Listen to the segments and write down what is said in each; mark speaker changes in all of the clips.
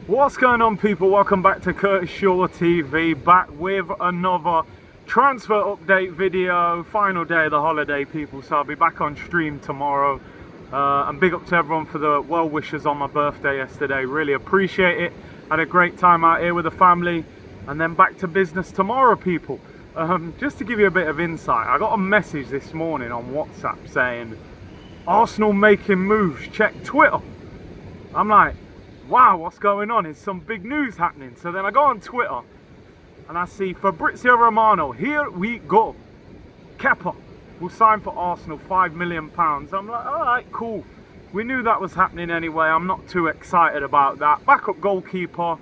Speaker 1: What's going on, people? Welcome back to Curtis Shaw TV, back with another transfer update video. Final day of the holiday, people, so I'll be back on stream tomorrow. And big up to everyone for the well wishes on my birthday yesterday. Really appreciate it. Had a great time out here with the family, and then back to business tomorrow, people. Just to give you a bit of insight, I got a message this morning on WhatsApp saying Arsenal making moves, check Twitter. I'm like, wow, what's going on? Is some big news happening? So then I go on Twitter and I see Fabrizio Romano, here we go. Kepa will sign for Arsenal, £5 million. I'm like, all right, cool. We knew that was happening anyway. I'm not too excited about that. Backup goalkeeper,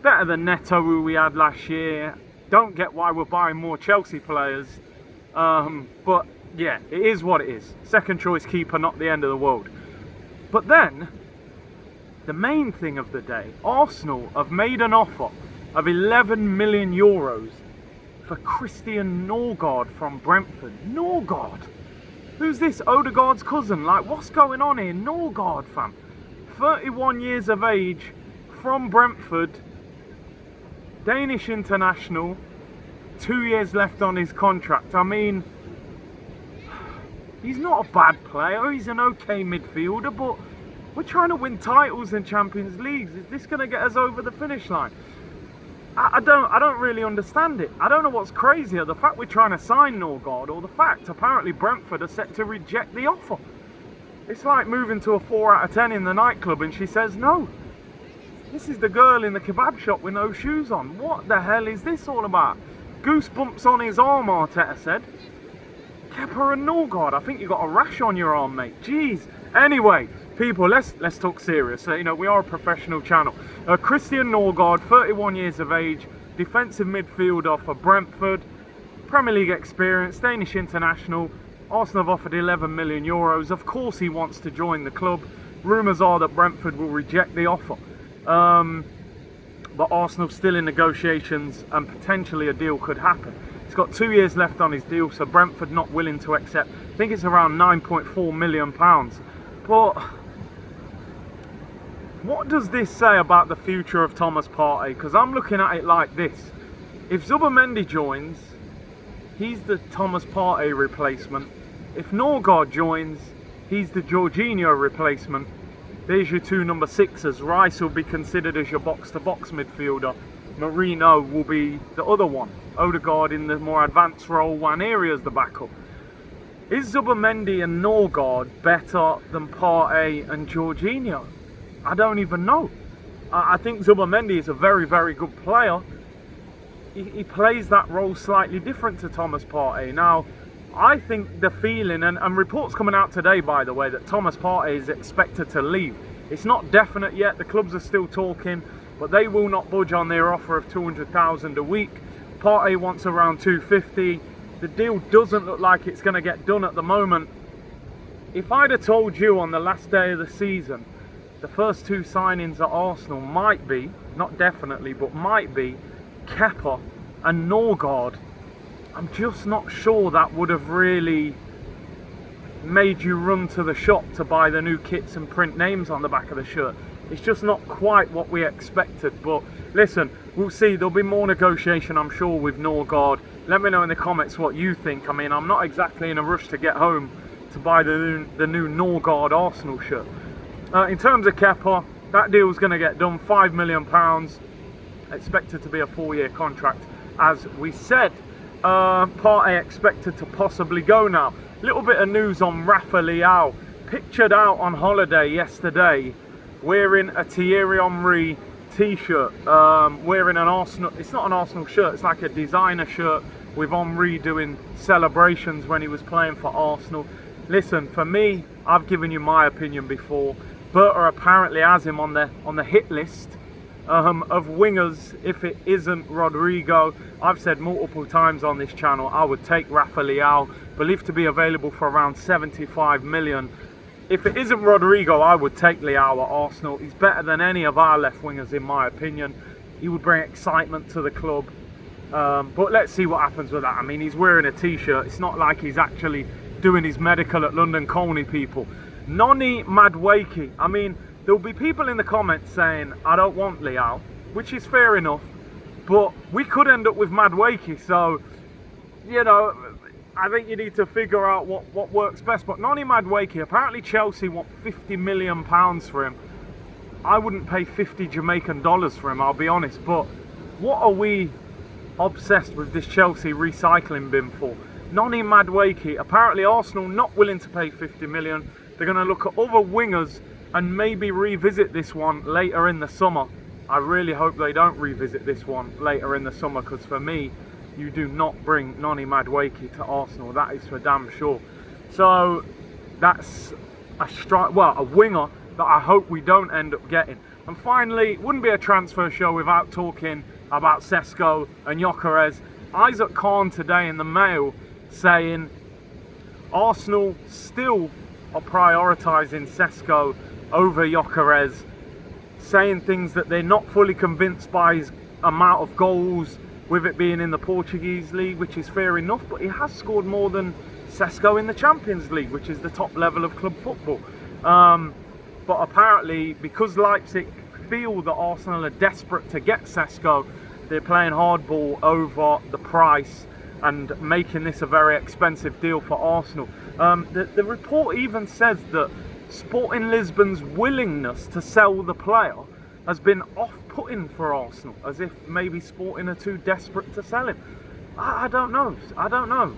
Speaker 1: better than Neto, who we had last year. Don't get why we're buying more Chelsea players. But yeah, it is what it is. Second choice keeper, not the end of the world. But then, the main thing of the day, Arsenal have made an offer of €11 million for Christian Norgaard from Brentford. Norgaard? Who's this? Odegaard's cousin? Like, what's going on here? Norgaard, fam. 31 years of age, from Brentford, Danish international, 2 years left on his contract. I mean, he's not a bad player, he's an okay midfielder, but we're trying to win titles in Champions Leagues. Is this going to get us over the finish line? I don't really understand it. I don't know what's crazier, the fact we're trying to sign Norgaard, or the fact apparently Brentford are set to reject the offer. It's like moving to a 4 out of 10 in the nightclub and she says no. This is the girl in the kebab shop with no shoes on. What the hell is this all about? Goosebumps on his arm, Arteta said. Kepa and Norgaard, I think you got a rash on your arm, mate. Jeez. Anyway, people, let's talk serious. You know, we are a professional channel. Christian Norgaard, 31 years of age, defensive midfielder for Brentford, Premier League experience, Danish international. Arsenal have offered €11 million. Of course he wants to join the club. Rumours are that Brentford will reject the offer. But Arsenal still in negotiations and potentially a deal could happen. He's got 2 years left on his deal, so Brentford not willing to accept. I think it's around £9.4 million. But what does this say about the future of Thomas Partey? Because I'm looking at it like this. If Zubimendi joins, he's the Thomas Partey replacement. If Norgaard joins, he's the Jorginho replacement. There's your two number 6s. Rice will be considered as your box-to-box midfielder. Marino will be the other one. Odegaard in the more advanced role, Waneri as the backup. Is Zubimendi and Norgaard better than Partey and Jorginho? I don't even know. I think Zubimendi is a very, very good player. He plays that role slightly different to Thomas Partey. Now, I think the feeling, and reports coming out today, by the way, that Thomas Partey is expected to leave. It's not definite yet. The clubs are still talking, but they will not budge on their offer of $200,000 a week. Partey wants around $250,000. The deal doesn't look like it's going to get done at the moment. If I'd have told you on the last day of the season, the first two signings at Arsenal might be, not definitely, but might be, Kepa and Norgaard, I'm just not sure that would have really made you run to the shop to buy the new kits and print names on the back of the shirt. It's just not quite what we expected. But listen, we'll see. There'll be more negotiation, I'm sure, with Norgaard. Let me know in the comments what you think. I mean, I'm not exactly in a rush to get home to buy the new Norgaard Arsenal shirt. In terms of Kepa, that deal's going to get done. £5 million. Expected to be a 4-year contract, as we said. Partey expected to possibly go now. Little bit of news on Rafa Leao. Pictured out on holiday yesterday, wearing a Thierry Henry t-shirt, wearing an Arsenal, it's not an Arsenal shirt, it's like a designer shirt with Henry doing celebrations when he was playing for Arsenal. Listen, for me, I've given you my opinion before. Berta apparently has him on the hit list of wingers if it isn't Rodrigo. I've said multiple times on this channel I would take Rafa Leao, believed to be available for around 75 million. If it isn't Rodrigo, I would take Leao at Arsenal. He's better than any of our left wingers in my opinion. He would bring excitement to the club. But let's see what happens with that. I mean, he's wearing a t-shirt. It's not like he's actually doing his medical at London Colney, people. Noni Madueke. I mean, there'll be people in the comments saying, I don't want Leao, which is fair enough, but we could end up with Madueke, so, you know, I think you need to figure out what works best. But Noni Madueke, apparently Chelsea want £50 million for him. I wouldn't pay 50 Jamaican dollars for him, I'll be honest, but what are we obsessed with this Chelsea recycling bin for? Noni Madueke, apparently Arsenal not willing to pay 50 million. They're going to look at other wingers and maybe revisit this one later in the summer. I really hope they don't revisit this one later in the summer, because for me, you do not bring Noni Madueke to Arsenal. That is for damn sure. So that's a winger that I hope we don't end up getting. And finally, it wouldn't be a transfer show without talking about Sesko and Gyökeres. Isaac Khan today in the Mail saying Arsenal still are prioritising Sesko over Gyökeres, saying things that they're not fully convinced by his amount of goals, with it being in the Portuguese league, which is fair enough, but he has scored more than Sesko in the Champions League, which is the top level of club football. But apparently, because Leipzig feel that Arsenal are desperate to get Sesko, they're playing hardball over the price and making this a very expensive deal for Arsenal. The report even says that Sporting Lisbon's willingness to sell the player has been off-putting for Arsenal, as if maybe Sporting are too desperate to sell him. I don't know.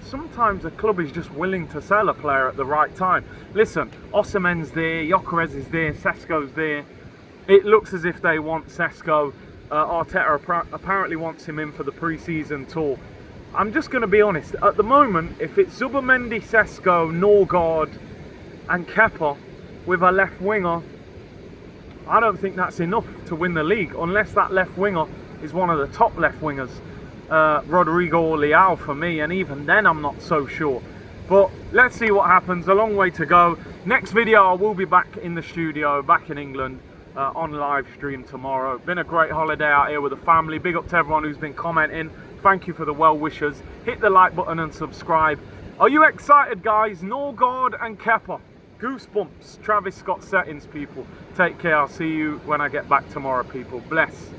Speaker 1: Sometimes a club is just willing to sell a player at the right time. Listen, Osimhen's there, Gyökeres is there, Sesko's there. It looks as if they want Sesko. Arteta apparently wants him in for the pre-season tour. I'm just going to be honest. At the moment, if it's Zubimendi, Sesko, Norgaard and Kepa with a left winger, I don't think that's enough to win the league, unless that left winger is one of the top left wingers, Rodrigo or Leao for me, and even then I'm not so sure. But let's see what happens. A long way to go. Next video I will be back in the studio, back in England, on live stream tomorrow. Been a great holiday out here with the family. Big up to everyone who's been commenting. Thank you for the well wishes. Hit the like button and subscribe. Are you excited, guys? Norgaard and Kepa. Goosebumps. Travis Scott settings, people. Take care. I'll see you when I get back tomorrow, people. Bless.